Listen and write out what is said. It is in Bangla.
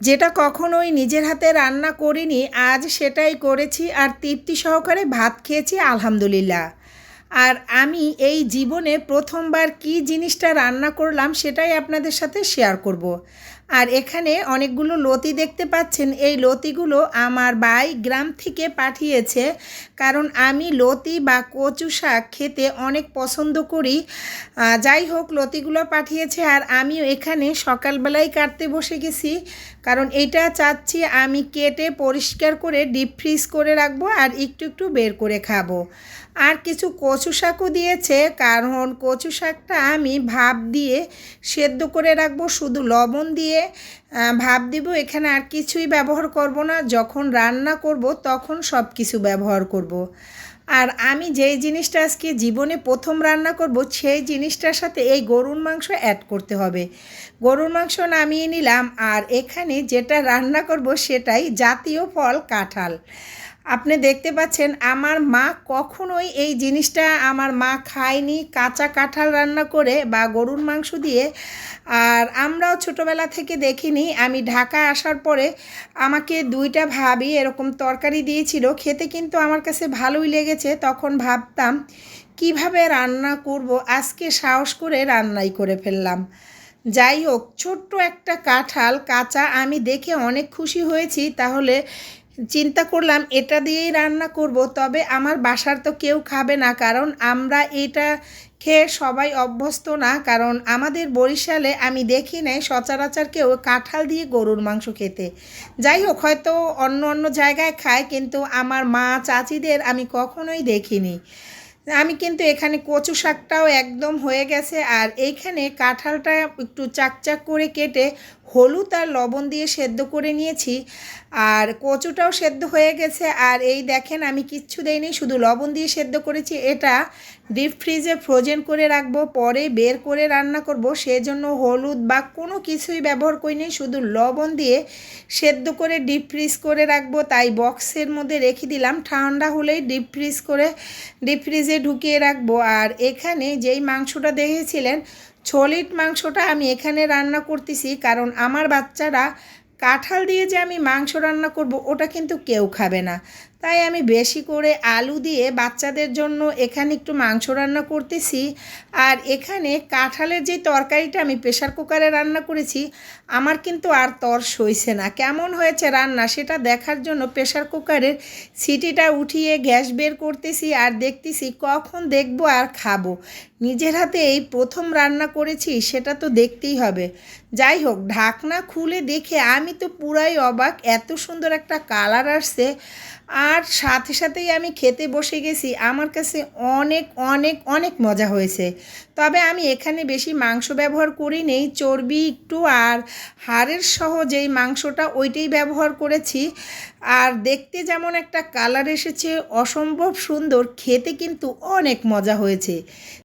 যেটা কখনোই নিজের হাতে রান্না করিনি, আজ সেটাই করেছি আর তৃপ্তি সহকারে ভাত খেয়েছি আলহামদুলিল্লাহ। আর আমি এই জীবনে প্রথমবার কী জিনিসটা রান্না করলাম সেটাই আপনাদের সাথে শেয়ার করব। আর এখানে অনেকগুলো লতি দেখতে পাচ্ছেন, এই লতিগুলো আমার ভাই গ্রাম থেকে পাঠিয়েছে, কারণ আমি লতি বা কচু শাক খেতে অনেক পছন্দ করি। যাই হোক, লতিগুলো পাঠিয়েছে আর আমিও এখানে সকালবেলায় কাটতে বসে গেছি, কারণ এটা চাচ্ছি আমি কেটে পরিষ্কার করে ডিপ ফ্রিজ করে রাখবো আর একটু একটু বের করে খাবো। আর কিছু কচু শাকও দিয়েছে, কারণ কচু শাকটা আমি ভাপ দিয়ে সেদ্ধ করে রাখবো, শুধু লবণ দিয়ে ভাপ দিব। এখানে আর কিছুই ব্যবহার করব না, যখন রান্না করব তখন সব কিছু ব্যবহার করব। আর আমি যেই জিনিসটা আজকে জীবনে প্রথম রান্না করব সেই জিনিসটার সাথে এই গরুর মাংস অ্যাড করতে হবে। গরুর মাংস নামিয়ে নিলাম, আর এখানে যেটা রান্না করব সেটাই জাতীয় ফল কাঁঠাল। আপনি দেখতে পাচ্ছেন আমার মা কখনোই এই জিনিসটা আমার মা খায়নি, কাঁচা কাঁঠাল রান্না করে বা গরুর মাংস দিয়ে। আর আমরাও ছোটোবেলা থেকে দেখিনি। আমি ঢাকায় আসার পরে আমাকে দুইটা ভাবি এরকম তরকারি দিয়েছিল, খেতে কিন্তু আমার কাছে ভালোই লেগেছে। তখন ভাবতাম কিভাবে রান্না করব, আজকে সাহস করে রান্নাই করে ফেললাম। যাই হোক, ছোট্ট একটা কাঁঠাল কাঁচা আমি দেখে অনেক খুশি হয়েছি। তাহলে চিন্তা করলাম এটা দিয়েই রান্না করব। তবে আমার বাসার তো কেউ খাবে না, কারণ আমরা এটা খেয়ে সবাই অভ্যস্ত না। কারণ আমাদের বরিশালে আমি দেখি নাই সচরাচর কেউ কাঁঠাল দিয়ে গরুর মাংস খেতে। যাই হোক, হয়তো অন্য অন্য জায়গায় খায়, কিন্তু আমার মা চাচিদের আমি কখনোই দেখিনি। আমি কিন্তু এখানে কচু শাকটাও একদম হয়ে গেছে, আর এইখানে কাঁঠালটা একটু চাকচাক করে কেটে হলুদ আর লবণ দিয়ে সেদ্ধ করে নিয়েছি। আর কচুটাও সেদ্ধ হয়ে গেছে। আর এই দেখেন, আমি কিচ্ছু দেইনি, শুধু লবণ দিয়ে সেদ্ধ করেছি। এটা ডিপ ফ্রিজে ফ্রোজেন করে রাখবো, পরে বের করে রান্না করব। সেজন্য হলুদ বা কোনো কিছুই ব্যবহার করিনি, শুধু লবণ দিয়ে সেদ্ধ করে ডিপ ফ্রিজ করে রাখবো। তাই বক্সের মধ্যে রেখে দিলাম, ঠান্ডা হলেই ডিপ ফ্রিজে ঢুকিয়ে রাখবো। আর এখানে যেই মাংসটা দেখেছিলেন, সলিড মাংসটা আমি এখানে রান্না করতেছি, কারণ আমার বাচ্চারা কাঁঠাল দিয়ে যে আমি মাংস রান্না করব ওটা কিন্তু কেউ খাবে না। তাই আমি বেশি করে আলু দিয়ে বাচ্চাদের জন্য এখানে একটু মাংস রান্না করতেছি। আর এখানে কাঁঠালের যে তরকারিটা আমি প্রেশার কুকারে রান্না করেছি, আমার কিন্তু আর তর সইছে না। কেমন হয়েছে রান্না সেটা দেখার জন্য প্রেশার কুকারের সিটিটা উঠিয়ে গ্যাস বের করতেছি, আর দেখতেছি কখন দেখব আর খাবো। নিজের হাতে এই প্রথম রান্না করেছি, সেটা তো দেখতেই হবে। যাই হোক, ঢাকনা খুলে দেখে আমি তো পুরাই অবাক, এত সুন্দর একটা কালার আসছে। আর সাথে সাথেই আমি খেতে বসে গেছি। আমার কাছে অনেক অনেক অনেক মজা হয়েছে। তবে আমি এখানে বেশি মাংস ব্যবহার করি নেই, চর্বি একটু আর হাড়ের সহ যেই মাংসটা ওইটাই ব্যবহার করেছি। আর দেখতে যেমন একটা কালার এসেছে অসম্ভব সুন্দর, খেতে কিন্তু অনেক মজা হয়েছে।